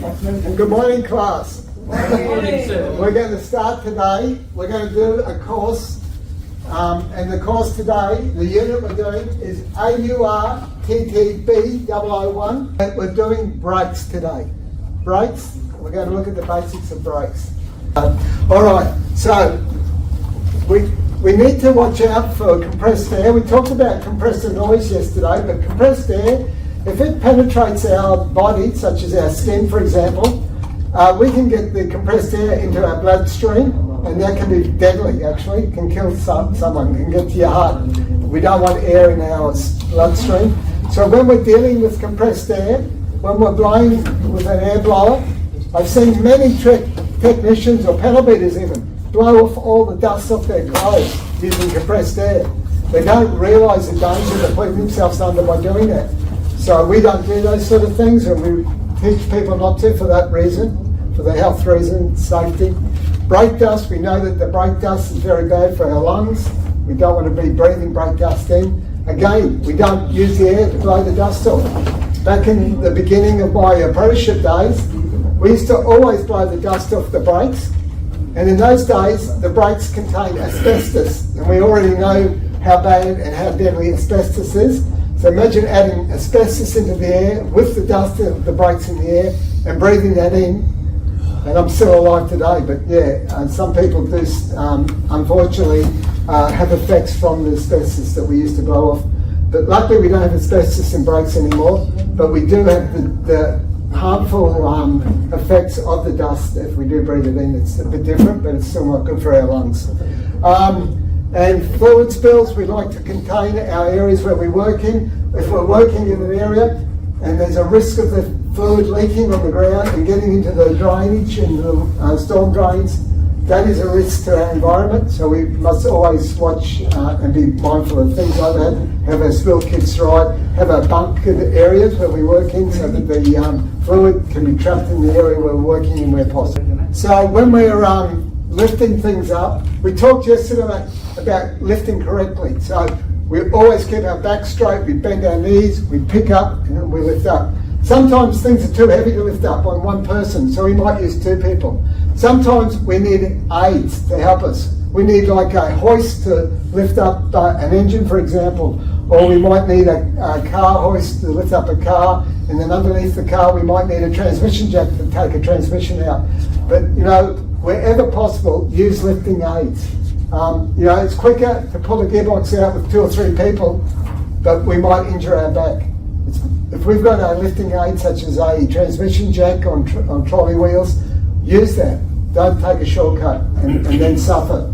And good morning, class. Good morning, sir. We're going to start today. We're going to do a course, and the course today, the unit we're doing is AURTTB001. And we're doing brakes today. Brakes. We're going to look at the basics of brakes. All right. So we need to watch out for compressed air. We talked about compressor noise yesterday, but compressed air, if it penetrates our body, such as our skin, for example, we can get the compressed air into our bloodstream, and that can be deadly, actually. It can kill someone, it can get to your heart. We don't want air in our bloodstream. So when we're dealing with compressed air, when we're blowing with an air blower, I've seen many technicians or pedal beaters even blow off all the dust off their clothes using compressed air. They don't realise the danger they're putting themselves under by doing that. So we don't do those sort of things, and we teach people not to for that reason, for the health reason, safety. Brake dust, we know that the brake dust is very bad for our lungs. We don't want to be breathing brake dust in. Again, we don't use the air to blow the dust off. Back in the beginning of my apprenticeship days, we used to always blow the dust off the brakes. And in those days, the brakes contain asbestos, and we already know how bad and how deadly asbestos is. So imagine adding asbestos into the air with the dust of the brakes in the air and breathing that in. And I'm still alive today, but yeah, some people do unfortunately have effects from the asbestos that we used to blow off. But luckily we don't have asbestos in brakes anymore, but we do have the harmful effects of the dust if we do breathe it in. It's a bit different, but it's still not good for our lungs. And fluid spills, we like to contain our areas where we work in. If we're working in an area and there's a risk of the fluid leaking on the ground and getting into the drainage and the storm drains, that is a risk to our environment. So we must always watch and be mindful of things like that. Have our spill kits right, have our bunkered areas where we work in so that the fluid can be trapped in the area where we're working in where possible. So when we're lifting things up, we talked yesterday about lifting correctly. So we always keep our back straight, we bend our knees, we pick up and we lift up. Sometimes things are too heavy to lift up on one person, so we might use two people. Sometimes we need aids to help us. We need like a hoist to lift up an engine, for example, or we might need a car hoist to lift up a car, and then underneath the car we might need a transmission jack to take a transmission out. But you know, wherever possible, use lifting aids. You know, it's quicker to pull the gearbox out with 2 or 3 people, but we might injure our back. If we've got a lifting aid such as a transmission jack on trolley wheels, use that. Don't take a shortcut and then suffer.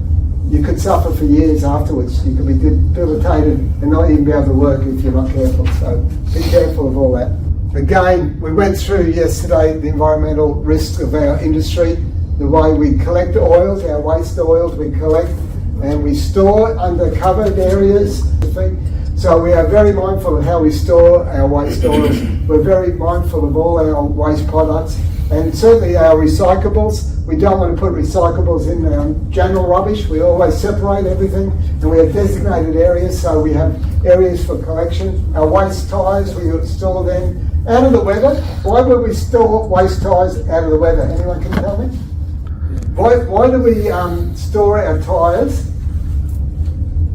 You could suffer for years afterwards. You could be debilitated and not even be able to work if you're not careful. So be careful of all that. Again, we went through yesterday the environmental risks of our industry, the way we collect oils, our waste oils we collect and we store under covered areas. So we are very mindful of how we store our waste oils. We're very mindful of all our waste products and certainly our recyclables. We don't want to put recyclables in our general rubbish. We always separate everything and we have designated areas, so we have areas for collection. Our waste tyres, we store them out of the weather. Why would we store waste tyres out of the weather? Anyone can tell me? Why do we store our tyres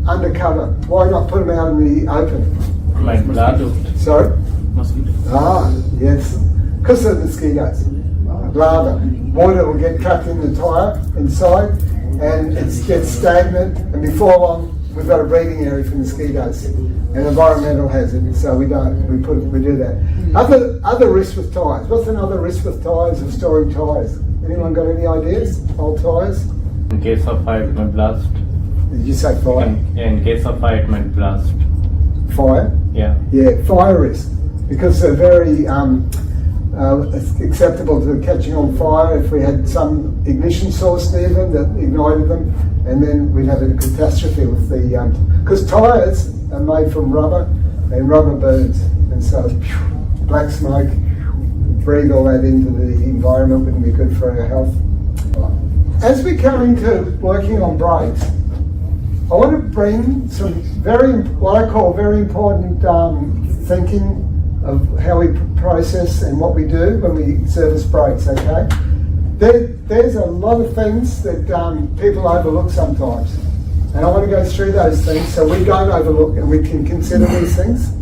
under cover? Why not put them out in the open? Like mosquitoes. Sorry? Mosquitoes. Ah, yes. Because of mosquitoes. Lava. Water will get trapped in the tyre inside and it gets stagnant, and before long we've got a breeding area for mosquitoes. An environmental hazard, so we do that. Other risks with tyres. What's another risk with tyres or storing tyres? Anyone got any ideas? Old tyres? In case of fire, it might blast. Did you say fire? In case of fire, it might blast. Fire? Yeah. Yeah, fire risk. Because they're very acceptable to catching on fire if we had some ignition source near them that ignited them, and then we'd have a catastrophe with the... Because tyres are made from rubber, and rubber burns, and so black smoke, breathe all that into the environment wouldn't be good for our health. As we come into working on brakes, I want to bring some what I call very important thinking of how we process and what we do when we service brakes, okay? There's a lot of things that people overlook sometimes. And I want to go through those things so we don't overlook and we can consider these things.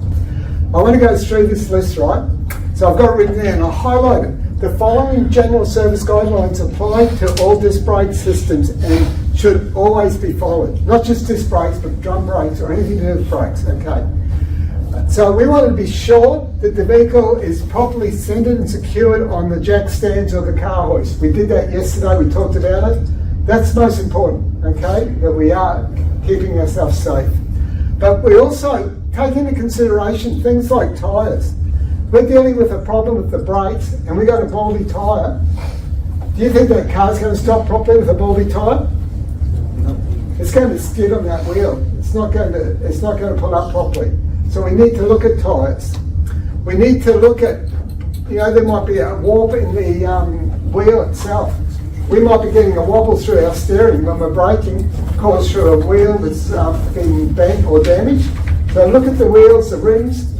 I want to go through this list, right? So I've got it written there and I highlighted. The following general service guidelines apply to all disc brake systems and should always be followed. Not just disc brakes, but drum brakes or anything to do with brakes, okay? So we want to be sure that the vehicle is properly centered and secured on the jack stands or the car hoist. We did that yesterday, we talked about it. That's most important, okay? That we are keeping ourselves safe. But we also take into consideration things like tyres. We're dealing with a problem with the brakes and we got a baldy tyre. Do you think that car's going to stop properly with a baldy tyre? No. It's going to skid on that wheel. It's not going to pull up properly. So we need to look at tyres. We need to look at, there might be a warp in the wheel itself. We might be getting a wobble through our steering when we're braking, caused through a wheel that's been bent or damaged. So look at the wheels, the rims,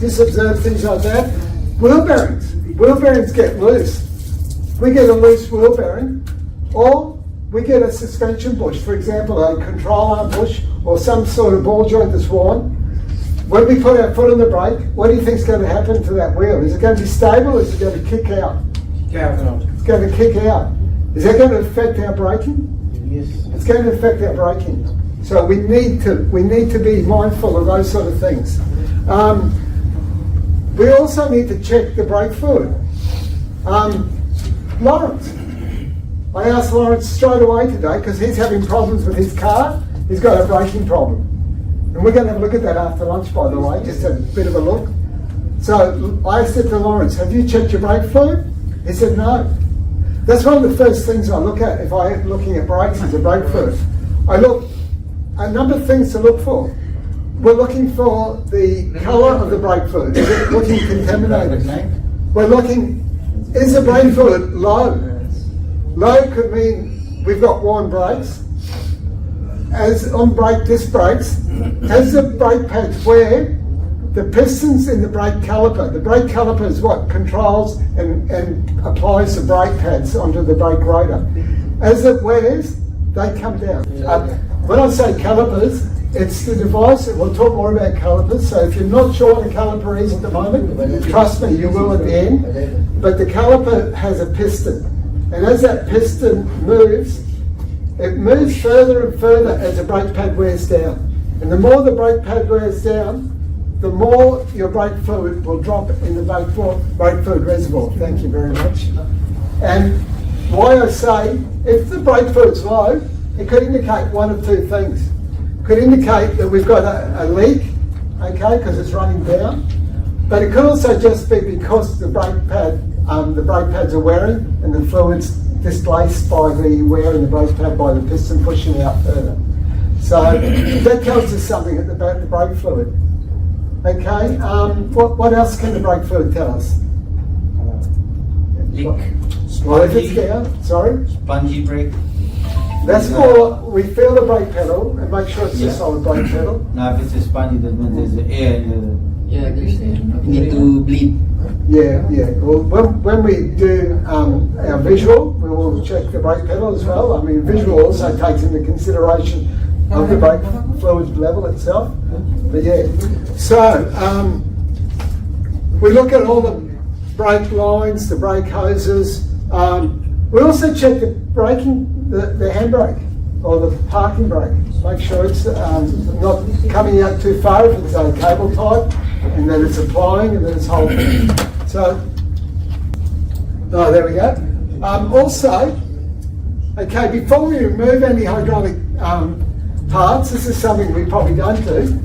just observe things like that. Wheel bearings get loose. We get a loose wheel bearing, or we get a suspension bush, for example, a control arm bush, or some sort of ball joint that's worn. When we put our foot on the brake, what do you think is going to happen to that wheel? Is it going to be stable or is it going to kick out? It's going to kick out. Is that going to affect our braking? Yes. It's going to affect our braking. So we need to be mindful of those sort of things. We also need to check the brake fluid. Lawrence. I asked Lawrence straight away today because he's having problems with his car. He's got a braking problem. And we're going to have a look at that after lunch, by the way, just a bit of a look. So I said to Lawrence, have you checked your brake fluid? He said, no. That's one of the first things I look at if I'm looking at brakes is a brake fluid. I look, a number of things to look for. We're looking for the colour of the brake fluid. Is it looking contaminated? We're looking, is the brake fluid low? Low could mean we've got worn brakes. As on disc brakes, as the brake pads wear, the pistons in the brake caliper. The brake caliper is what controls and applies the brake pads onto the brake rotor. As it wears, they come down. When I say calipers, it's the device, we'll talk more about calipers, so if you're not sure what a caliper is at the moment, trust me, you will at the end. But the caliper has a piston, and as that piston moves, it moves further and further as the brake pad wears down. And the more the brake pad wears down, the more your brake fluid will drop in the brake fluid reservoir. Thank you very much. And why I say, if the brake fluid's low, it could indicate one of two things. It could indicate that we've got a leak, okay, because it's running down. But it could also just be because the brake pads are wearing and the fluid's displaced by the wear in the brake pad by the piston pushing out further. So that tells us something about the brake fluid. Okay, what else can the brake fluid tell us? Leak. What if it's down? Sorry? Spongy brake. That's for, we feel the brake pedal and make sure it's a solid brake pedal. Now if it's a spongy, that means there's air in Yeah, there's the. the... Need to bleed. Yeah. Well, when we do our visual, we will check the brake pedal as well. I mean, visual also takes into consideration of the brake fluid level itself. But yeah, so we look at all the brake lines, the brake hoses. We also check the braking, the handbrake or the parking brake. Make sure it's not coming out too far if it's a cable type, and that it's applying and that it's holding. So, there we go. Also, okay, before we remove any hydraulic parts, this is something we probably don't do.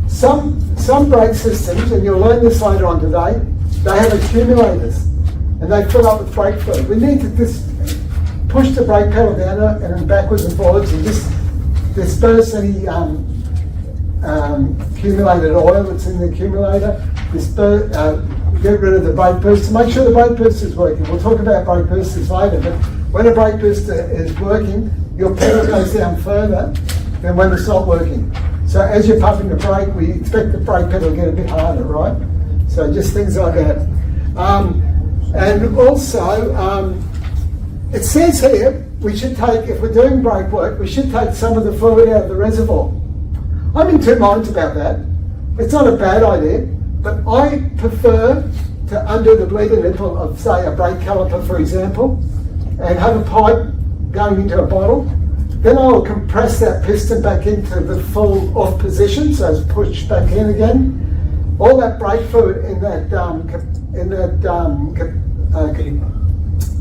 Some brake systems, and you'll learn this later on today, they have accumulators and they fill up with brake fluid. We need to just push the brake pedal down and backwards and forwards and just disperse any accumulated oil that's in the accumulator. Get rid of the brake booster. Make sure the brake booster is working. We'll talk about brake boosters later, but when a brake booster is working, your pedal goes down further than when it's not working. So as you're pumping the brake, we expect the brake pedal to get a bit harder, right? So just things like that. And also, it says here, we should take, if we're doing brake work, we should take some of the fluid out of the reservoir. I'm in two minds about that. It's not a bad idea, but I prefer to undo the bleeder nipple of, say, a brake caliper, for example, and have a pipe going into a bottle. Then I will compress that piston back into the full off position, so it's pushed back in again. All that brake fluid in that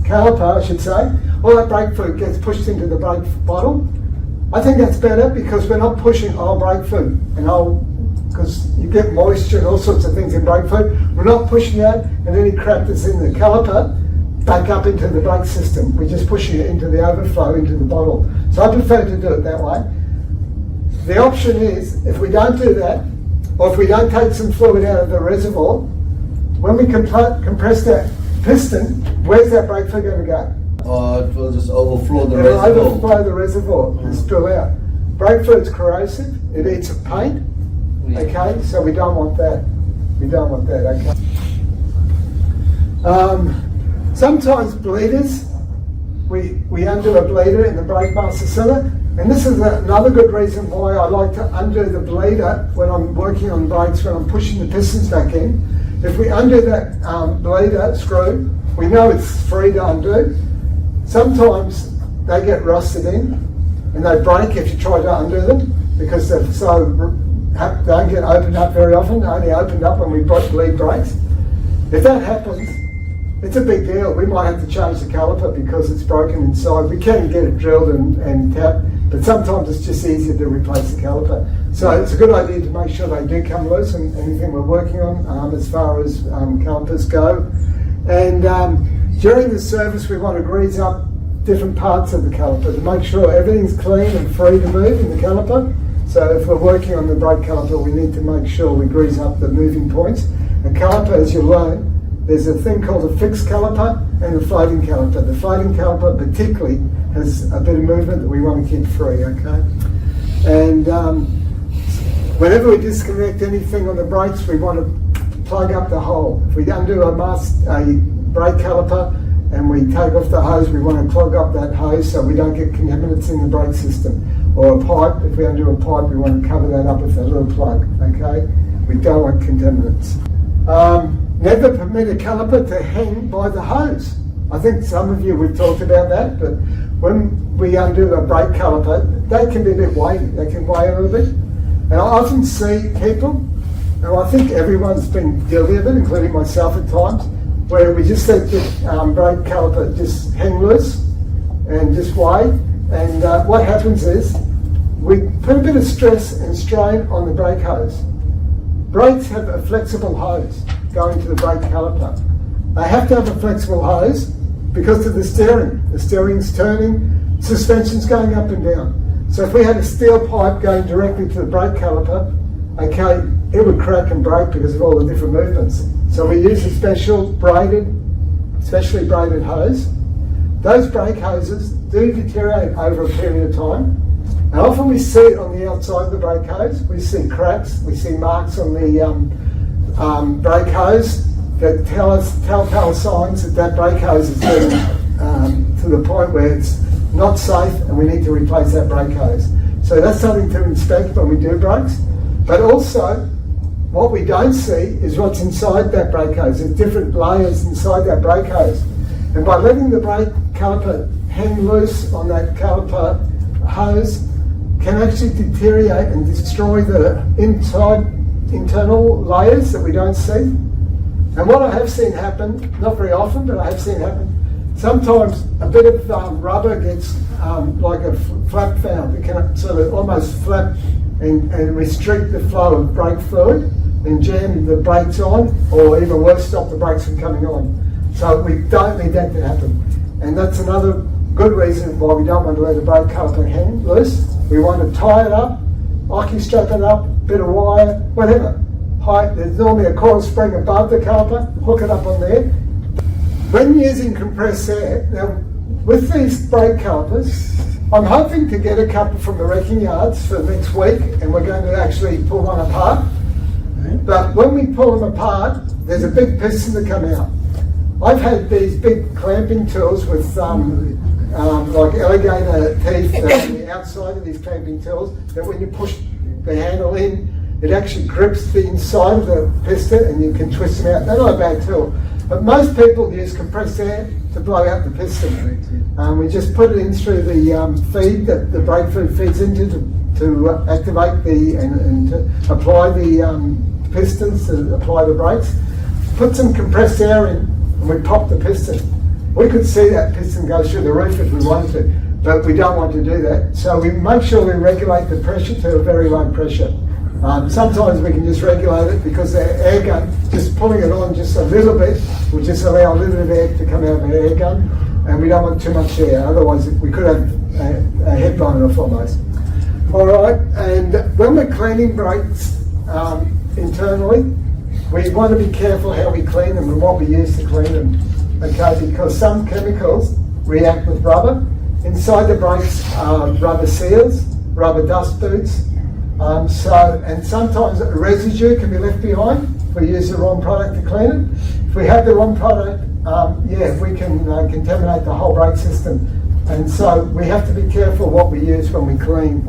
caliper, I should say, all that brake fluid gets pushed into the brake bottle. I think that's better because we're not pushing old brake fluid because you get moisture and all sorts of things in brake fluid. We're not pushing that and any crap that's in the caliper back up into the brake system. We're just pushing it into the overflow into the bottle. So I prefer to do it that way. The option is, if we don't do that, or if we don't take some fluid out of the reservoir, when we compress that piston, where's that brake fluid going to go? It will just overflow the It'll reservoir. overflow the reservoir and spill out. Brake fluid's corrosive, it eats of paint, okay, so we don't want that. We don't want that, okay. Sometimes bleeders, we undo a bleeder in the brake master cylinder, and this is another good reason why I like to undo the bleeder when I'm working on brakes, when I'm pushing the pistons back in. If we undo that bleeder screw, we know it's free to undo. Sometimes they get rusted in and they break if you try to undo them because they're don't get opened up very often, only opened up when we bleed brakes. If that happens, it's a big deal. We might have to change the caliper because it's broken inside. We can get it drilled and tapped, but sometimes it's just easier to replace the caliper. So it's a good idea to make sure they do come loose and anything we're working on as far as calipers go. And during the service, we want to grease up different parts of the caliper to make sure everything's clean and free to move in the caliper. So if we're working on the brake caliper, we need to make sure we grease up the moving points. A caliper, as you learn, there's a thing called a fixed caliper and a floating caliper. The floating caliper particularly has a bit of movement that we want to keep free, okay? And whenever we disconnect anything on the brakes, we want to plug up the hole. If we undo a brake caliper and we take off the hose, we want to plug up that hose so we don't get contaminants in the brake system. Or a pipe, if we undo a pipe, we want to cover that up with a little plug, okay? We don't want contaminants. Never permit a caliper to hang by the hose. I think some of you, we've talked about that, but when we undo a brake caliper, they can be a bit weighty. They can weigh a little bit. And I often see people, and I think everyone's been guilty of it, including myself at times, where we just let the brake caliper just hang loose and just weigh. And what happens is we put a bit of stress and strain on the brake hose. Brakes have a flexible hose going to the brake caliper. They have to have a flexible hose because of the steering. The steering's turning, suspension's going up and down. So if we had a steel pipe going directly to the brake caliper, okay, it would crack and break because of all the different movements. So we use a specially braided hose. Those brake hoses do deteriorate over a period of time. And often we see it on the outside of the brake hose. We see cracks, we see marks on the brake hose that tell us telltale signs that that brake hose is getting to the point where it's not safe and we need to replace that brake hose. So that's something to inspect when we do brakes. But also, what we don't see is what's inside that brake hose. There's different layers inside that brake hose. And by letting the brake caliper hang loose on that caliper hose can actually deteriorate and destroy the internal layers that we don't see. And what I have seen happen, not very often, but I have seen happen, sometimes a bit of rubber gets like a flap valve. It can sort of almost flap and restrict the flow of brake fluid and jam the brakes on, or even worse, stop the brakes from coming on. So we don't need that to happen. And that's another good reason why we don't want to let the brake caliper hang loose. We want to tie it up, Ocky strap it up, bit of wire, whatever. There's normally a coil spring above the caliper, hook it up on there. When using compressed air, now with these brake calipers, I'm hoping to get a couple from the wrecking yards for next week, and we're going to actually pull one apart. But when we pull them apart, there's a big piston that come out. I've had these big clamping tools with like alligator teeth on the outside of these clamping tools, that when you push the handle in, it actually grips the inside of the piston and you can twist them out. They're not a bad tool. But most people use compressed air to blow out the piston. We just put it in through the feed that the brake fluid feeds into to activate and to apply the pistons, to apply the brakes. Put some compressed air in and we pop the piston. We could see that piston go through the roof if we wanted to, but we don't want to do that. So we make sure we regulate the pressure to a very low pressure. Sometimes we can just regulate it because the air gun, just pulling it on just a little bit, will just allow a little bit of air to come out of the air gun, and we don't want too much air, otherwise we could have a head blown off almost. Alright, and when we're cleaning brakes internally, we want to be careful how we clean them and what we use to clean them. Okay, because some chemicals react with rubber. Inside the brakes are rubber seals, rubber dust boots, and sometimes a residue can be left behind if we use the wrong product to clean it. If we have the wrong product, we can contaminate the whole brake system. And so we have to be careful what we use when we clean.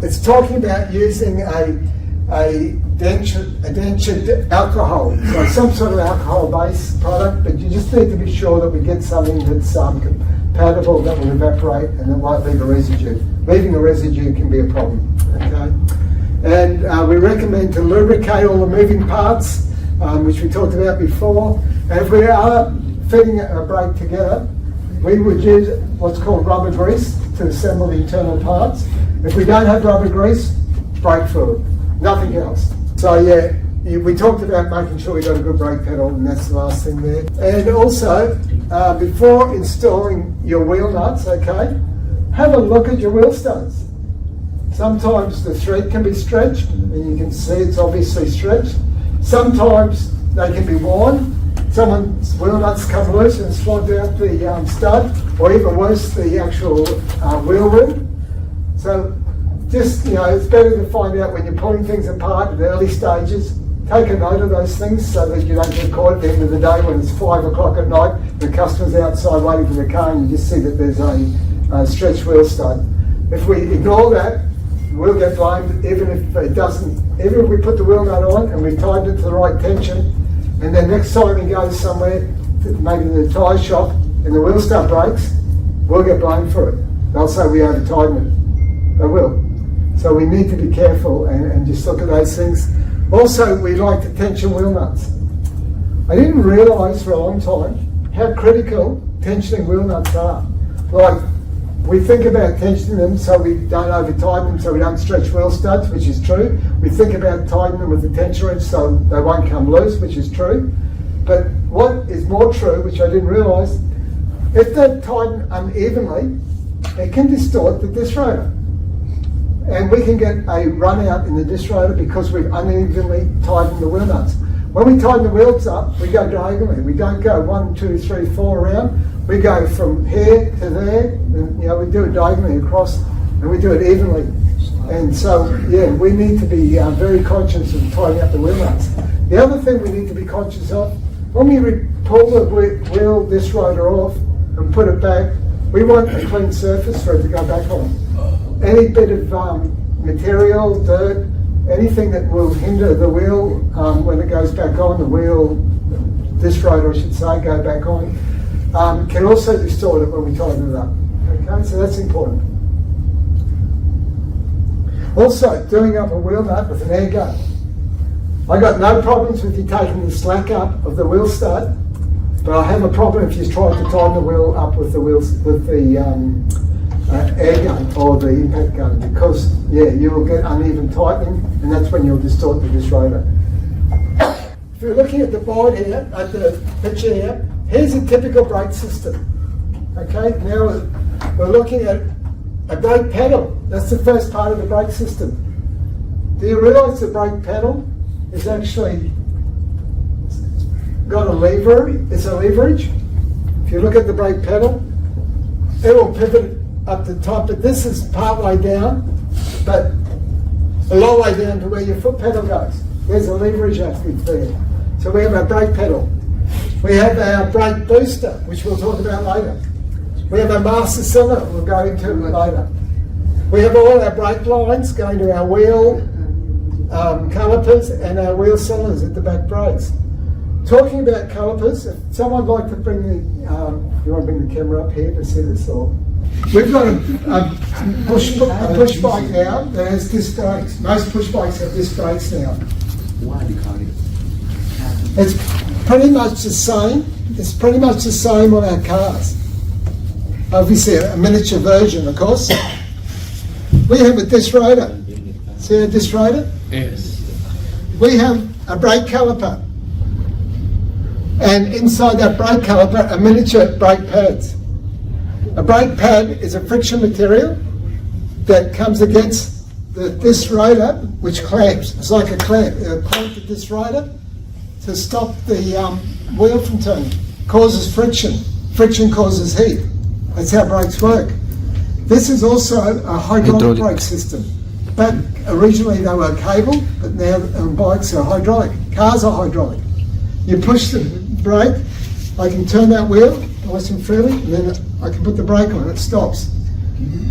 It's talking about using a dentured alcohol, so some sort of alcohol-based product, but you just need to be sure that we get something that's compatible, that will evaporate and that won't leave a residue. Leaving a residue can be a problem, okay? And we recommend to lubricate all the moving parts, which we talked about before. And if we are fitting a brake together, we would use what's called rubber grease to assemble the internal parts. If we don't have rubber grease, brake fluid, nothing else. So yeah, we talked about making sure we got a good brake pedal, and that's the last thing there. And also, before installing your wheel nuts, okay, have a look at your wheel studs. Sometimes the thread can be stretched, and you can see it's obviously stretched. Sometimes they can be worn. Someone's wheel nuts come loose and slide out the stud, or even worse, the actual wheel rim. So just, it's better to find out when you're pulling things apart at the early stages. Take a note of those things so that you don't get caught at the end of the day when it's 5 o'clock at night, the customer's outside waiting for the car and you just see that there's a stretched wheel stud. If we ignore that, we'll get blamed even if we put the wheel nut on and we've tightened it to the right tension, and then next time he goes somewhere, maybe the tyre shop, and the wheel stud breaks, we'll get blamed for it. They'll say we over-tightened it. They will. So we need to be careful and just look at those things. Also, we like to tension wheel nuts. I didn't realise for a long time how critical tensioning wheel nuts are. Like, we think about tensioning them so we don't over-tighten them, so we don't stretch wheel studs, which is true. We think about tightening them with the tension wrench so they won't come loose, which is true. But what is more true, which I didn't realise, if they're tightened unevenly, it can distort the disc rotor. And we can get a run out in the disc rotor because we've unevenly tightened the wheel nuts. When we tighten the wheels up, we go diagonally. We don't go 1, 2, 3, 4 around. We go from here to there, and we do it diagonally across, and we do it evenly. And so, we need to be very conscious of tightening up the wheel nuts. The other thing we need to be conscious of, when we pull the wheel disc rotor off and put it back, we want a clean surface for it to go back on. Any bit of material, dirt, anything that will hinder the wheel when it goes back on, the wheel disc rotor I should say, go back on, can also distort it when we tighten it up. Okay, so that's important. Also, doing up a wheel nut with an air gun. I got no problems with you taking the slack up of the wheel stud, but I have a problem if you try to tighten the wheel up with the air gun or the impact gun, because you will get uneven tightening, and that's when you'll distort the disc rotor. If you're looking at the board here, at the picture here, here's a typical brake system. Okay, now we're looking at a brake pedal. That's the first part of the brake system. Do you realise the brake pedal is actually got a lever? It's a leverage. If you look at the brake pedal, it will pivot up the top, but this is part way down, but a long way down to where your foot pedal goes. There's a leverage aspect there. So we have our brake pedal. We have our brake booster, which we'll talk about later. We have a master cylinder, we'll go into later. We have all our brake lines going to our wheel calipers and our wheel cylinders at the back brakes. Talking about calipers, if someone would like to bring the, you want to bring the camera up here to see this all? We've got a push bike now that has disc brakes. Most push bikes have disc brakes now. It's pretty much the same. It's pretty much the same on our cars. Obviously a miniature version, of course. We have a disc rotor. See a disc rotor? Yes. We have a brake caliper. And inside that brake caliper are miniature brake pads. A brake pad is a friction material that comes against the disc rotor, which clamps. It's like a clamp. It'll clamp the disc rotor to stop the wheel from turning. Causes friction. Friction causes heat. That's how brakes work. This is also a hydraulic brake system. But originally they were cable, but now bikes are hydraulic. Cars are hydraulic. You push the brake, I can turn that wheel nice and freely, and then I can put the brake on, it stops.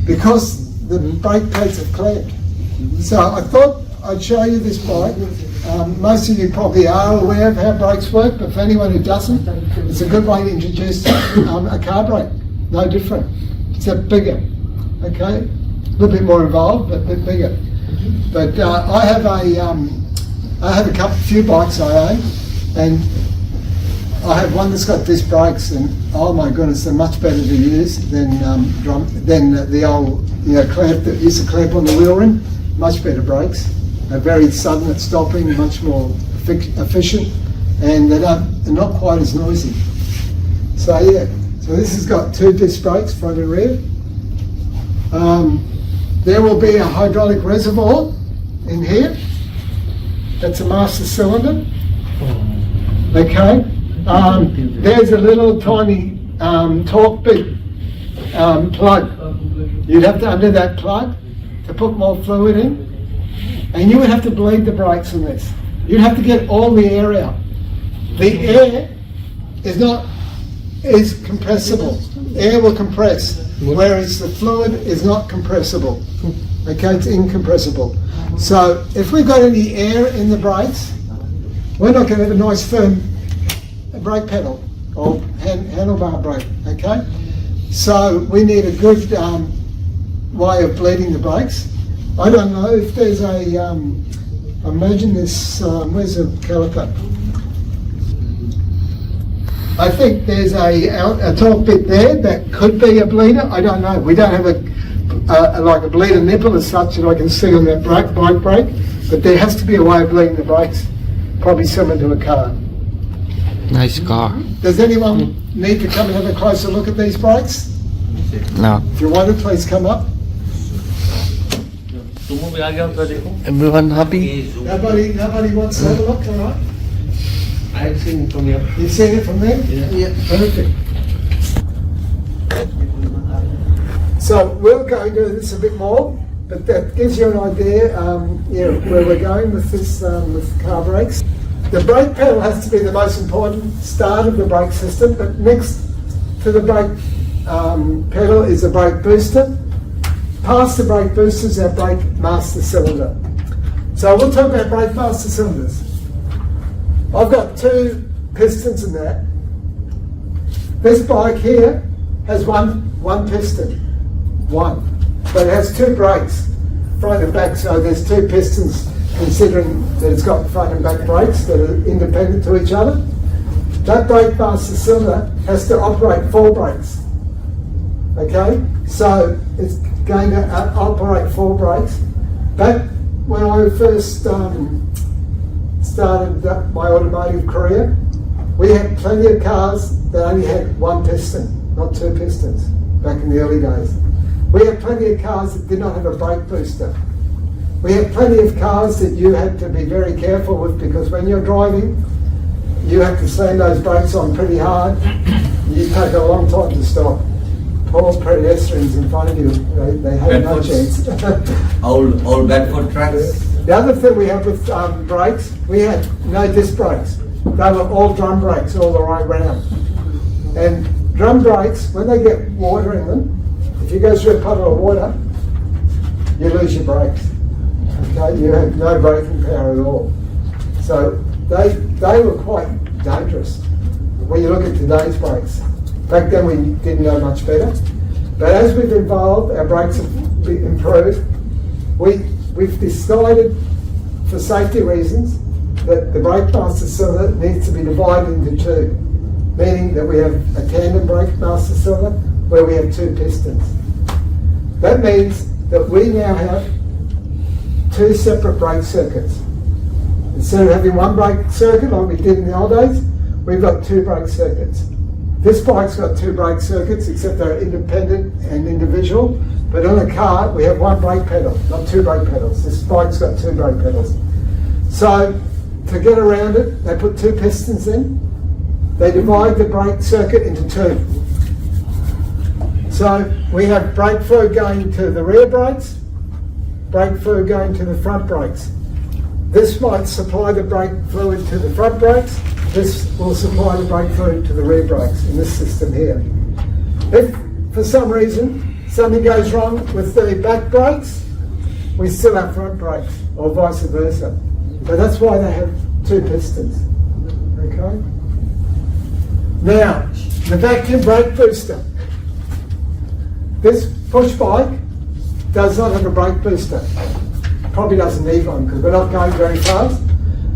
Because the brake pads are clamped. So I thought I'd show you this bike. Most of you probably are aware of how brakes work, but for anyone who doesn't, it's a good way to introduce a car brake. No different, except bigger. Okay, a little bit more involved, but a bit bigger. But I have a few bikes I own, and I have one that's got disc brakes, and oh my goodness, they're much better to use than the old clamp that used to clamp on the wheel rim. Much better brakes. They're very sudden at stopping, much more efficient, and they're not quite as noisy. So yeah, so this has got two disc brakes, front and rear. There will be a hydraulic reservoir in here. That's a master cylinder. Okay. There's a little tiny torque bit plug. You'd have to undo that plug to put more fluid in, and you would have to bleed the brakes on this. You'd have to get all the air out. The air is compressible. Air will compress, whereas the fluid is not compressible. Okay, it's incompressible. So if we've got any air in the brakes, we're not going to have a nice firm brake pedal or handlebar brake. Okay, so we need a good way of bleeding the brakes. I don't know if there's imagine this. Where's the caliper? I think there's a torque bit there that could be a bleeder. I don't know. We don't have like a bleeder nipple as such that I can see on that bike brake, but there has to be a way of bleeding the brakes, probably similar to a car. Nice car. Does anyone need to come and have a closer look at these brakes? No. If you want to, please come up. Everyone happy? Nobody wants to have a look, all right? I've seen it from here. You've seen it from there? Yeah. Perfect. So we'll go into this a bit more, but that gives you an idea where we're going with this with car brakes. The brake pedal has to be the most important start of the brake system, but next to the brake pedal is the brake booster. Past the brake booster is our brake master cylinder. So we'll talk about brake master cylinders. I've got two pistons in that. This bike here has one piston, but it has two brakes, front and back, so there's two pistons, considering that it's got front and back brakes that are independent to each other. That brake master cylinder has to operate four brakes. Okay, so it's going to operate four brakes. Back when I first started my automotive career, we had plenty of cars that only had one piston, not two pistons, back in the early days. We had plenty of cars that did not have a brake booster. We had plenty of cars that you had to be very careful with, because when you're driving, you have to slam those brakes on pretty hard. You take a long time to stop. Poor pedestrians in front of you, they have no chance. Old Bedford tracks. The other thing we have with brakes, we had no disc brakes. They were all drum brakes all the way around. And drum brakes, when they get water in them, if you go through a puddle of water, you lose your brakes. Okay, you have no braking power at all. So they were quite dangerous when you look at today's brakes. Back then we didn't know much better. But as we've evolved, our brakes have improved. We've decided, for safety reasons, that the brake master cylinder needs to be divided into two, meaning that we have a tandem brake master cylinder where we have two pistons. That means that we now have two separate brake circuits. Instead of having one brake circuit like we did in the old days, we've got two brake circuits. This bike's got two brake circuits, except they're independent and individual. But on a car, we have one brake pedal, not two brake pedals. This bike's got two brake pedals. So to get around it, they put two pistons in. They divide the brake circuit into two. So we have brake fluid going to the rear brakes, brake fluid going to the front brakes. This might supply the brake fluid to the front brakes. This will supply the brake fluid to the rear brakes in this system here. If for some reason something goes wrong with the back brakes, we still have front brakes, or vice versa. So that's why they have two pistons. Okay. Now, the vacuum brake booster. This push bike does not have a brake booster. Probably doesn't need one because we're not going very fast.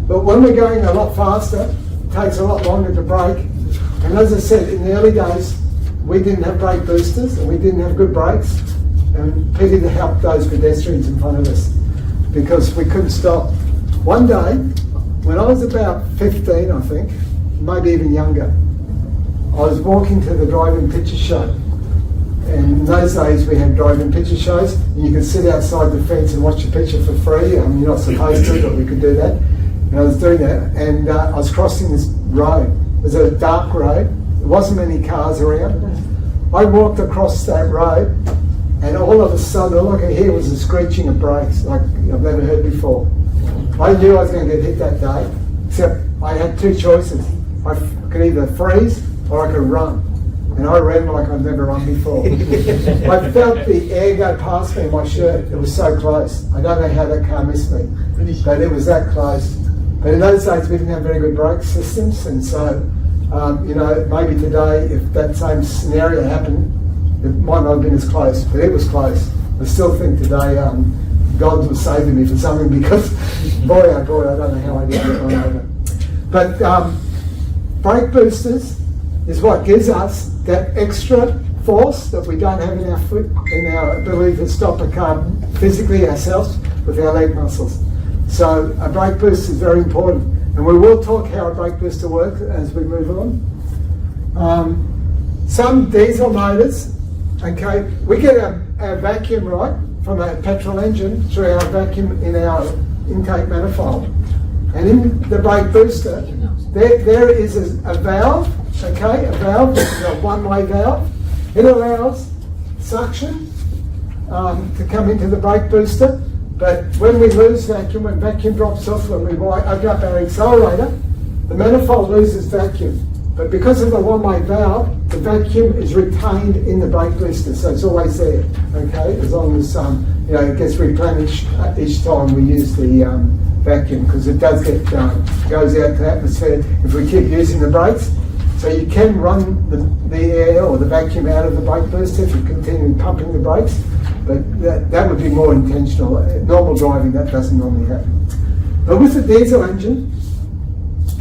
But when we're going a lot faster, it takes a lot longer to brake. And as I said, in the early days, we didn't have brake boosters and we didn't have good brakes. And pity to help those pedestrians in front of us because we couldn't stop. One day, when I was about 15, I think, maybe even younger, I was walking to the drive-in picture show. And in those days we had drive-in picture shows and you could sit outside the fence and watch a picture for free. You're not supposed to, but we could do that. And I was doing that and I was crossing this road. It was a dark road. There wasn't many cars around. I walked across that road and all of a sudden all I could hear was the screeching of brakes like I've never heard before. I knew I was going to get hit that day, except I had two choices. I could either freeze or I could run. And I ran like I'd never run before. I felt the air go past me in my shirt. It was so close. I don't know how that car missed me, but it was that close. But in those days, we didn't have very good brake systems, and so, maybe today, if that same scenario happened, it might not have been as close, but it was close. I still think today, God was saving me for something because, boy, oh boy, I don't know how I did it on over. But brake boosters is what gives us that extra force that we don't have in our foot, in our ability to stop a car physically ourselves with our leg muscles. So a brake booster is very important, and we will talk how a brake booster works as we move on. Some diesel motors, okay, we get our vacuum right from a petrol engine through our vacuum in our intake manifold, and in the brake booster there is a valve. Okay, a valve, this is a one-way valve. It allows suction to come into the brake booster, but when we lose vacuum, when vacuum drops off, when we open up our accelerator, the manifold loses vacuum. But because of the one-way valve, the vacuum is retained in the brake booster, so it's always there, okay, as long as it gets replenished each time we use the vacuum, because it does get goes out to the atmosphere if we keep using the brakes. So you can run the air or the vacuum out of the brake booster if you continue pumping the brakes, but that would be more intentional. Normal driving, that doesn't normally happen. But with the diesel engine,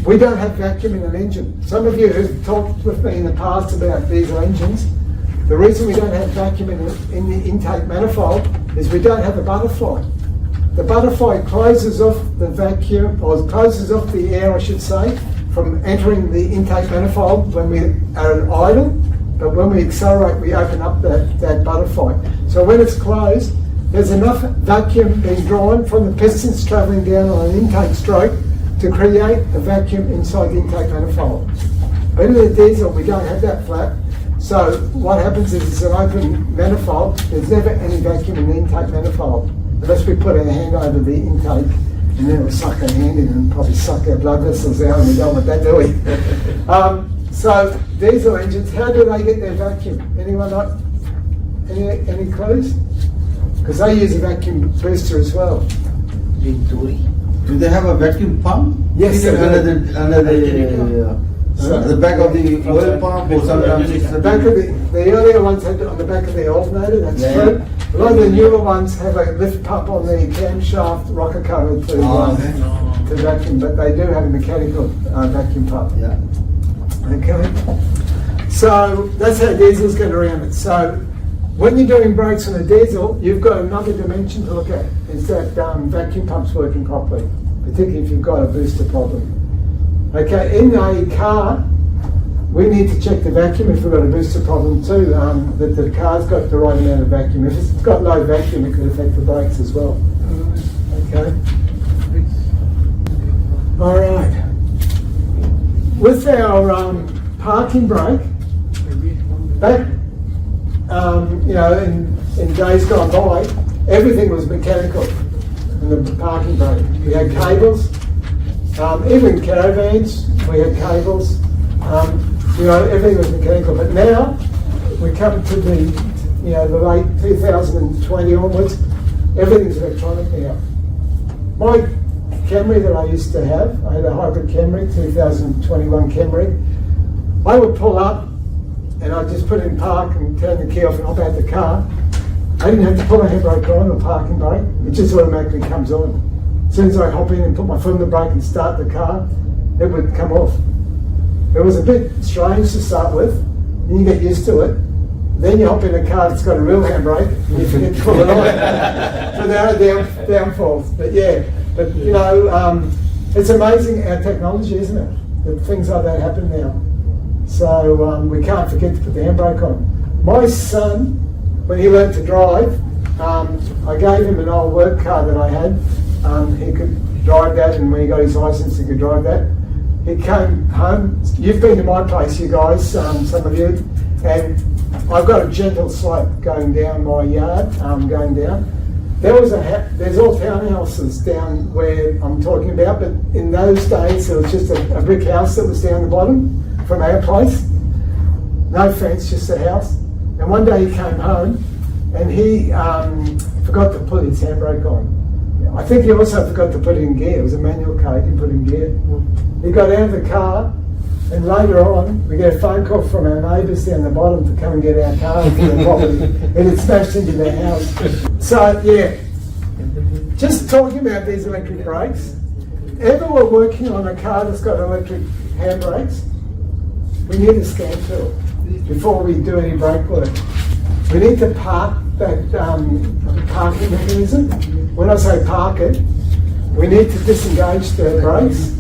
we don't have vacuum in an engine. Some of you who've talked with me in the past about diesel engines, the reason we don't have vacuum in the intake manifold is we don't have a butterfly. The butterfly closes off the vacuum, or closes off the air, I should say, from entering the intake manifold when we are at idle, but when we accelerate, we open up that butterfly. So when it's closed, there's enough vacuum being drawn from the pistons travelling down on an intake stroke to create a vacuum inside the intake manifold. But in the diesel, we don't have that flap. So what happens is it's an open manifold. There's never any vacuum in the intake manifold. unless we put our hand over the intake and then it'll suck our hand in and probably suck our blood vessels out, and we don't want that, do we? So diesel engines, how do they get their vacuum? Anyone know? Any clues? Because they use a vacuum booster as well. Do they have a vacuum pump? Yes, they do. The back of the oil pump, or sometimes it's The back of the earlier ones had it on the back of the alternator, that's true. A lot of the newer ones have a lift pump on the camshaft rocker cover to vacuum, but they do have a mechanical vacuum pump. Yeah. Okay. So that's how diesels get around it. So when you're doing brakes on a diesel, you've got another dimension to look at. Is that vacuum pump's working properly, particularly if you've got a booster problem. Okay, in a car, we need to check the vacuum if we've got a booster problem too, that the car's got the right amount of vacuum. If it's got low vacuum, it could affect the brakes as well. Okay. All right. With our parking brake, back, in days gone by, everything was mechanical in the parking brake. We had cables. Even caravans, we had cables. Everything was mechanical. But now we come to the late 2020 onwards. Everything's electronic now. My Camry that I used to have, I had a hybrid Camry, 2021 Camry. I would pull up and I'd just put it in park and turn the key off and hop out the car. I didn't have to put my handbrake on or parking brake. It just automatically comes on. As soon as I hop in and put my foot on the brake and start the car, it would come off. It was a bit strange to start with, then you get used to it. Then you hop in a car that's got a real handbrake and you forget to pull it on. So there are downfalls. But it's amazing our technology, isn't it? That things like that happen now. So we can't forget to put the handbrake on. My son, when he learned to drive, I gave him an old work car that I had. He could drive that, and when he got his license, he could drive that. He came home. You've been to my place, you guys, some of you, and I've got a gentle slope going down my yard, going down. There's all townhouses down where I'm talking about, but in those days there was just a brick house that was down the bottom from our place. No fence, just a house. And one day he came home and he forgot to put his handbrake on. I think he also forgot to put it in gear. It was a manual car, he didn't put it in gear. He got out of the car, and later on, we get a phone call from our neighbours down the bottom to come and get our car from the property, and it smashed into their house. So, yeah, just talking about these electric brakes, ever we're working on a car that's got electric handbrakes, we need a scan tool before we do any brake work. We need to park that parking mechanism. When I say park it, we need to disengage the brakes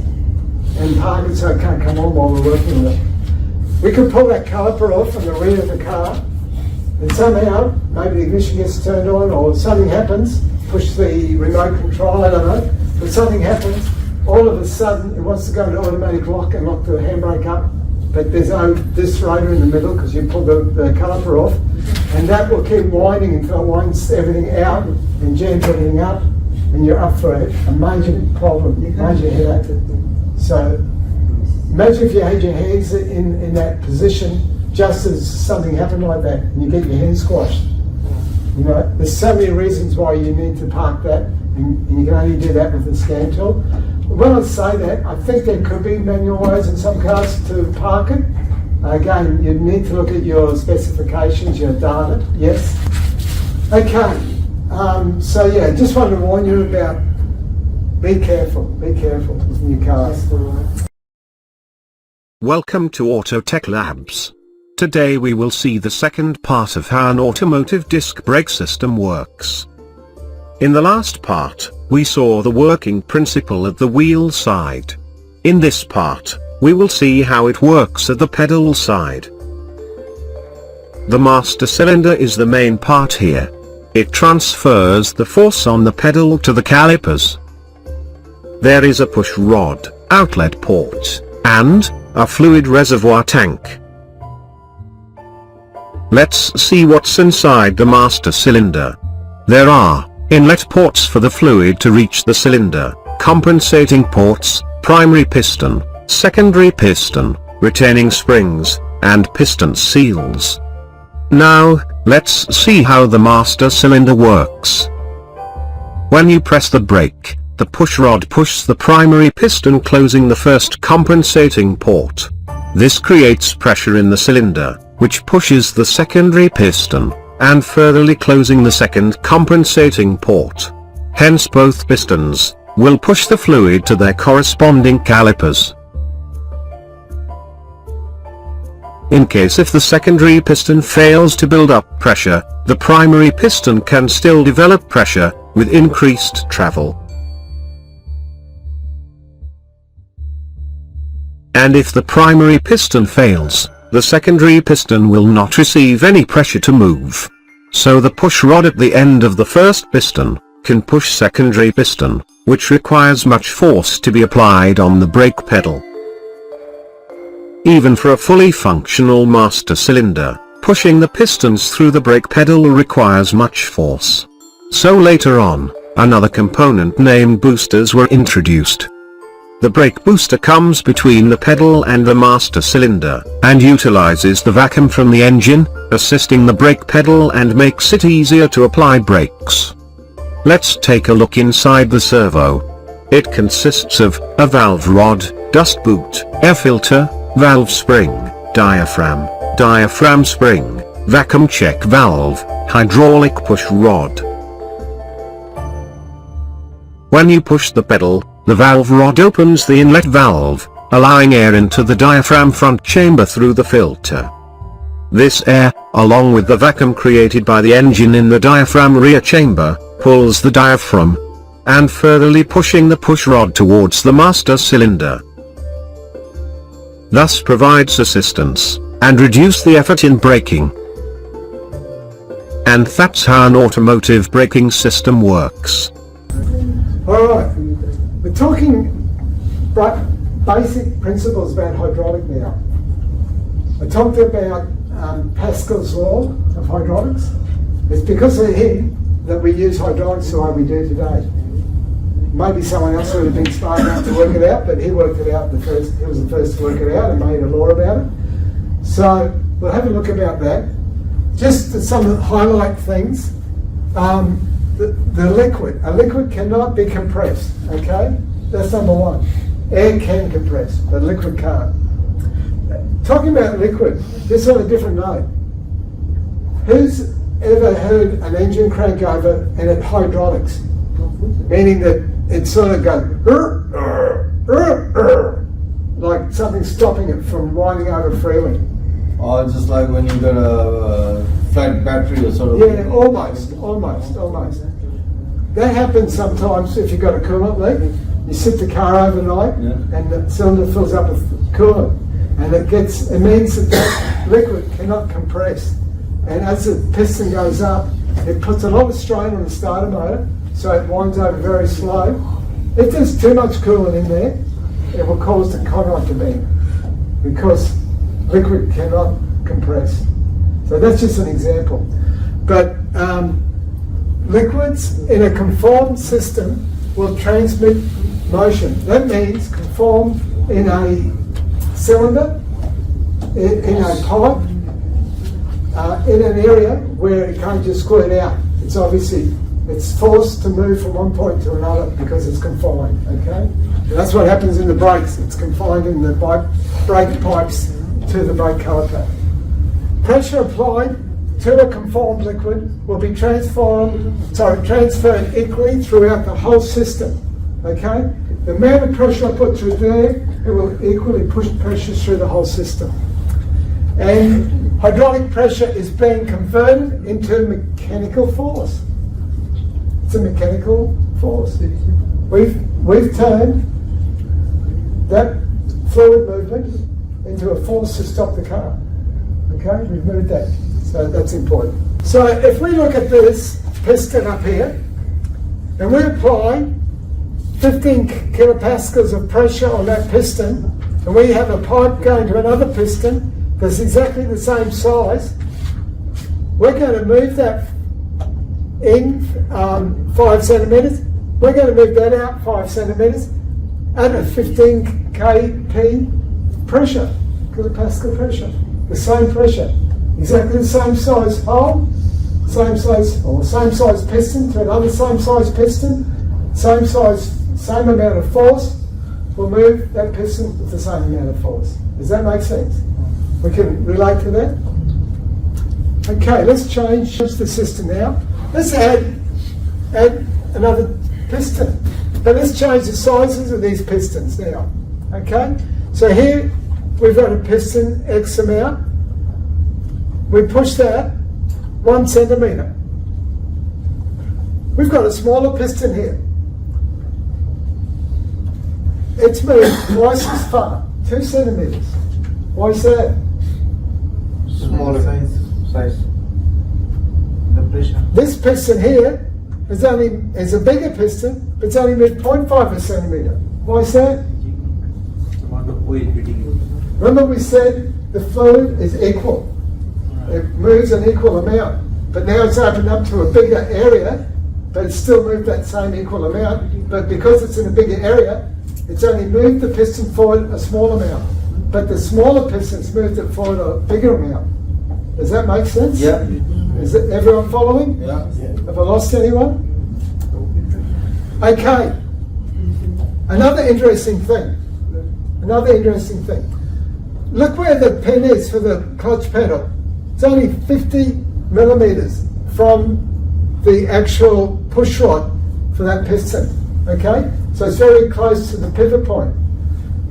and park it so it can't come on while we're working with it. We could pull that caliper off from the rear of the car, and somehow, maybe the ignition gets turned on or something happens, push the remote control, I don't know, but something happens, all of a sudden it wants to go into automatic lock and lock the handbrake up, but there's no this rotor in the middle because you pull the caliper off, and that will keep winding until it winds everything out and jams everything up, and you're up for a major problem, major headache. So imagine if you had your hands in that position just as something happened like that, and you get your hands squashed. There's so many reasons why you need to park that, and you can only do that with the scan tool. When I say that, I think there could be manual ways in some cars to park it. Again, you need to look at your specifications, your data, yes. Okay, just wanted to warn you about, be careful with new cars. Welcome to AURTTB Labs. Today we will see the second part of how an automotive disc brake system works. In the last part, we saw the working principle at the wheel side. In this part, we will see how it works at the pedal side. The master cylinder is the main part here. It transfers the force on the pedal to the calipers. There is a push rod, outlet port, and a fluid reservoir tank. Let's see what's inside the master cylinder. There are inlet ports for the fluid to reach the cylinder, compensating ports, primary piston, secondary piston, retaining springs, and piston seals. Now, let's see how the master cylinder works. When you press the brake, the push rod pushes the primary piston, closing the first compensating port. This creates pressure in the cylinder, which pushes the secondary piston, and furtherly closing the second compensating port. Hence both pistons will push the fluid to their corresponding calipers. In case if the secondary piston fails to build up pressure, the primary piston can still develop pressure, with increased travel. And if the primary piston fails, the secondary piston will not receive any pressure to move. So the push rod at the end of the first piston can push secondary piston, which requires much force to be applied on the brake pedal. Even for a fully functional master cylinder, pushing the pistons through the brake pedal requires much force. So later on, another component named boosters were introduced. The brake booster comes between the pedal and the master cylinder, and utilizes the vacuum from the engine, assisting the brake pedal and makes it easier to apply brakes. Let's take a look inside the servo. It consists of a valve rod, dust boot, air filter, valve spring, diaphragm spring, vacuum check valve, hydraulic push rod. When you push the pedal, the valve rod opens the inlet valve, allowing air into the diaphragm front chamber through the filter. This air, along with the vacuum created by the engine in the diaphragm rear chamber, pulls the diaphragm, and furtherly pushing the push rod towards the master cylinder. Thus provides assistance, and reduce the effort in braking. And that's how an automotive braking system works. Alright, we're talking basic principles about hydraulic now. I talked about Pascal's law of hydraulics. It's because of him that we use hydraulics the way we do today. Maybe someone else would have been smart enough to work it out, but he worked it out he was the first to work it out and made a law about it. So we'll have a look about that. Just some of the highlight things. The liquid. A liquid cannot be compressed, okay? That's number one. Air can compress, but liquid can't. Talking about liquid, just on a different note. Who's ever heard an engine crank over and it hydraulics? Meaning that it sort of goes, like something stopping it from winding over freely. Or just like when you got a flat battery or sort of. Yeah, almost. That happens sometimes if you've got a coolant leak. You sit the car overnight, and the cylinder fills up with coolant, and it means that liquid cannot compress. And as the piston goes up, it puts a lot of strain on the starter motor, so it winds over very slow. If there's too much coolant in there, it will cause the conrod to bend, because liquid cannot compress. So that's just an example. But liquids in a conformed system will transmit motion. That means conformed in a cylinder, in a pipe, in an area where it can't just squirt out. It's forced to move from one point to another because it's confined, okay? And that's what happens in the brakes. It's confined in the brake pipes to the brake caliper. Pressure applied to a conformed liquid will be transferred equally throughout the whole system, okay? The amount of pressure I put through there, it will equally push pressure through the whole system. And hydraulic pressure is being converted into mechanical force. It's a mechanical force. We've turned that fluid movement into a force to stop the car. Okay, we've moved that. So that's important. So if we look at this piston up here, and we apply 15 kilopascals of pressure on that piston, and we have a pipe going to another piston that's exactly the same size, we're going to move that in 5 centimetres. We're going to move that out 5 centimetres at a 15 kp pressure, kilopascal pressure, the same pressure, exactly the same size hole, same size piston to another same size piston, same amount of force. We'll move that piston with the same amount of force. Does that make sense? We can relate to that? Okay, let's change the system now. Let's add another piston. But let's change the sizes of these pistons now. Okay? So here we've got a piston X amount. We push that 1 centimetre. We've got a smaller piston here. It's moved twice as far, 2 centimetres. Why is that? Smaller size. The pressure. This piston here is a bigger piston, but it's only moved 0.5 centimetre. Why is that? Remember we said the fluid is equal. It moves an equal amount, but now it's opened up to a bigger area, but it's still moved that same equal amount, but because it's in a bigger area, it's only moved the piston forward a small amount, but the smaller piston's moved it forward a bigger amount. Does that make sense? Yeah. Is everyone following? Yeah. Have I lost anyone? Okay. Another interesting thing. Look where the pin is for the clutch pedal. It's only 50 millimeters from the actual push rod for that piston. Okay? So it's very close to the pivot point.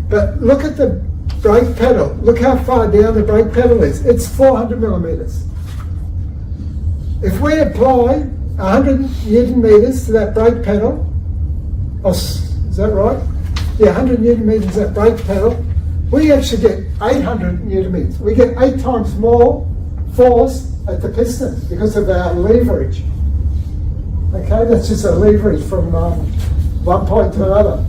But look at the brake pedal. Look how far down the brake pedal is. It's 400 millimeters. If we apply 100 Newton meters to that brake pedal, is that right? Yeah, 100 Newton meters to that brake pedal, we actually get 800 Newton meters. We get 8 times more force at the piston because of our leverage. Okay, that's just a leverage from one point to another.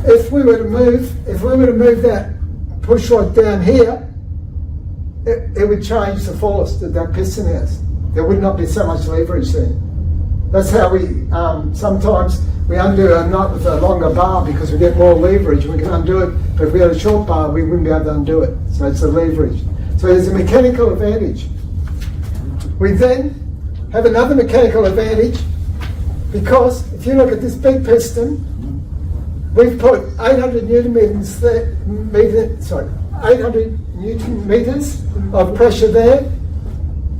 If we were to move that push rod down here, it would change the force that piston has. There would not be so much leverage there. That's how we sometimes we undo a nut with a longer bar because we get more leverage and we can undo it. But if we had a short bar, we wouldn't be able to undo it. So it's a leverage. So there's a mechanical advantage. We then have another mechanical advantage because if you look at this big piston, we've put 800 Newton meters of pressure there.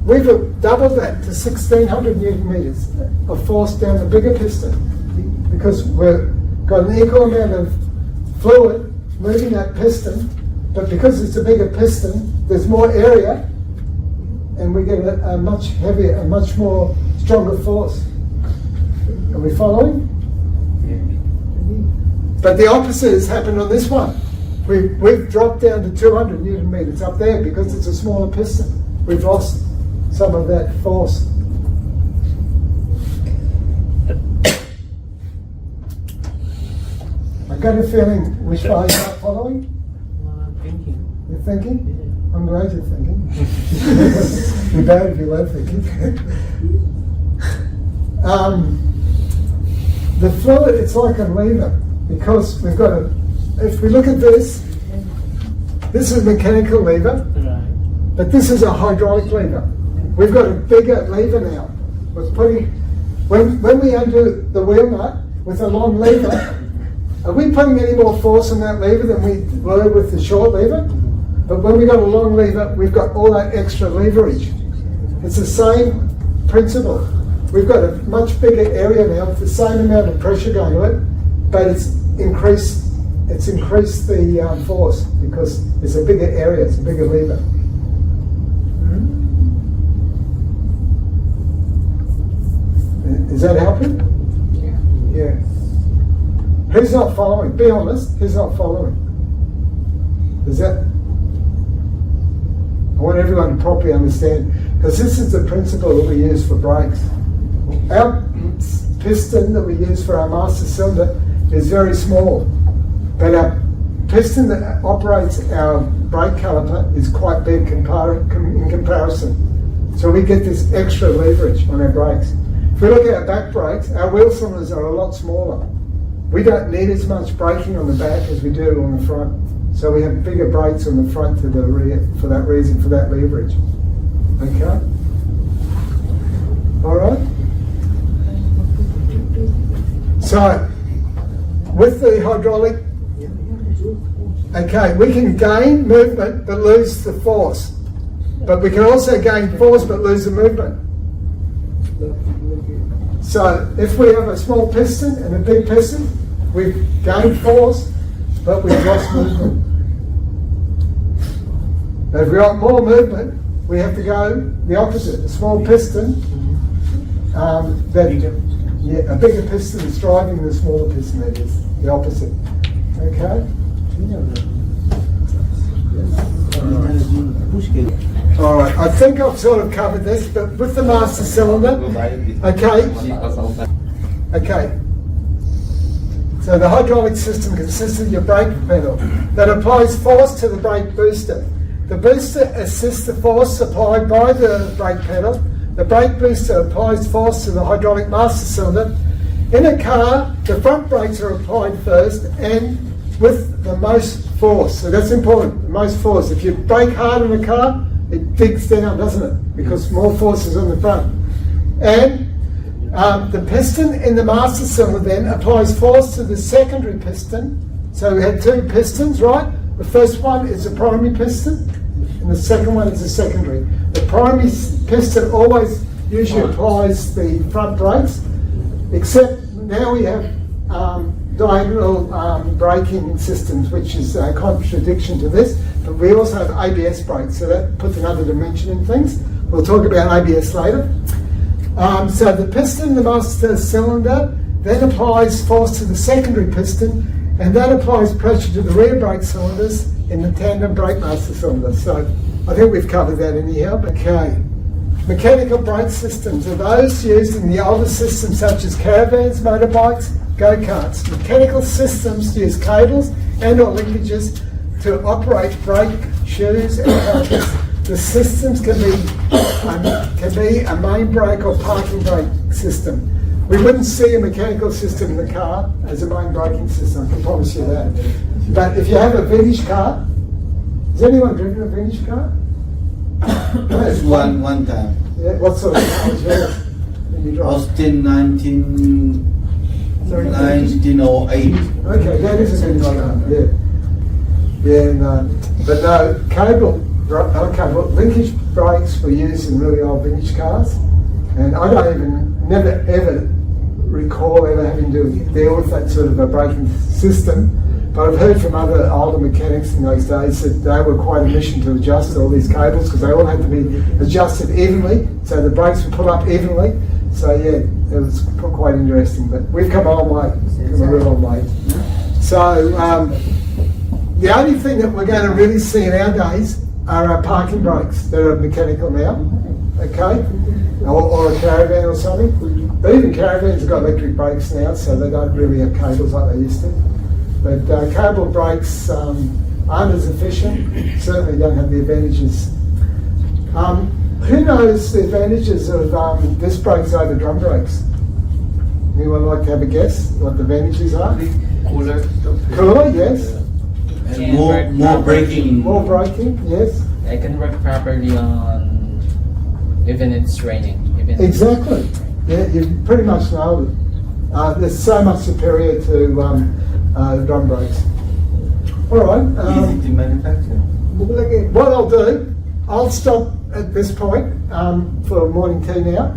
We've doubled that to 1600 Newton meters of force down the bigger piston because we've got an equal amount of fluid moving that piston, but because it's a bigger piston, there's more area and we get a much heavier, a much more stronger force. Are we following? But the opposite has happened on this one. We've dropped down to 200 Newton meters up there because it's a smaller piston. We've lost some of that force. I got a feeling which way you're not following? I'm thinking. You're thinking? I'm glad you're thinking. It'd be bad if you weren't thinking. The fluid, it's like a lever because we've got if we look at this is a mechanical lever, Right. but this is a hydraulic lever. We've got a bigger lever now. When we undo the wheel nut with a long lever, are we putting any more force on that lever than we were with the short lever? But when we got a long lever, we've got all that extra leverage. It's the same principle. We've got a much bigger area now with the same amount of pressure going to it, but it's increased the force because it's a bigger area, it's a bigger lever. Is that helping? Yeah. Who's not following? Be honest, who's not following? Is that? I want everyone to properly understand, because this is the principle that we use for brakes. Our piston that we use for our master cylinder is very small, but our piston that operates our brake caliper is quite big in comparison. So we get this extra leverage on our brakes. If we look at our back brakes, our wheel cylinders are a lot smaller. We don't need as much braking on the back as we do on the front. So we have bigger brakes on the front to the rear for that reason, for that leverage. Okay? Alright? So, with the hydraulic, okay, we can gain movement but lose the force. But we can also gain force but lose the movement. So, if we have a small piston and a big piston, we've gained force but we've lost movement. But if we want more movement, we have to go the opposite. A small piston, a bigger piston is driving the smaller piston, that is, the opposite. Okay? Alright, I think I've sort of covered this, but with the master cylinder, okay, so the hydraulic system consists of your brake pedal that applies force to the brake booster. The booster assists the force supplied by the brake pedal. The brake booster applies force to the hydraulic master cylinder. In a car, the front brakes are applied first and with the most force. So that's important, the most force. If you brake hard in a car, it digs down, doesn't it? Because more force is on the front. And the piston in the master cylinder then applies force to the secondary piston. So we have two pistons, right? The first one is the primary piston, and the second one is the secondary. The primary piston always usually applies the front brakes, except now we have diagonal braking systems, which is a contradiction to this, but we also have ABS brakes, so that puts another dimension in things. We'll talk about ABS later. So the piston in the master cylinder then applies force to the secondary piston, and that applies pressure to the rear brake cylinders in the tandem brake master cylinder. So I think we've covered that anyhow. Okay. Mechanical brake systems are those used in the older systems such as caravans, motorbikes, go-karts. Mechanical systems use cables and or linkages to operate brake shoes and counters. The systems can be a main brake or parking brake system. We wouldn't see a mechanical system in the car as a main braking system, I can promise you that. But if you have a vintage car, has anyone driven a vintage car? Just one time. Yeah, what sort of car was yours when you drive? Austin 1908. Okay, that is a vintage car, yeah. Yeah, no. But no, linkage brakes were used in really old vintage cars. And I never ever recall ever having to deal with that sort of a braking system. But I've heard from other older mechanics in those days that they were quite a mission to adjust all these cables because they all had to be adjusted evenly, so the brakes would pull up evenly. So yeah, it was quite interesting. But we've come a long way, come a real long way. So the only thing that we're going to really see in our days are our parking brakes that are mechanical now, okay, or a caravan or something. But even caravans have got electric brakes now, so they don't really have cables like they used to. But cable brakes aren't as efficient, certainly don't have the advantages. Who knows the advantages of disc brakes over drum brakes? Anyone like to have a guess what the advantages are? Cooler. Cooler, yes. And more braking. More braking, yes. I can work properly on even it's raining. Exactly. Yeah, you pretty much nailed it. There's so much superior to drum brakes. All right. Easy to manufacture. What I'll do, I'll stop at this point for morning tea now.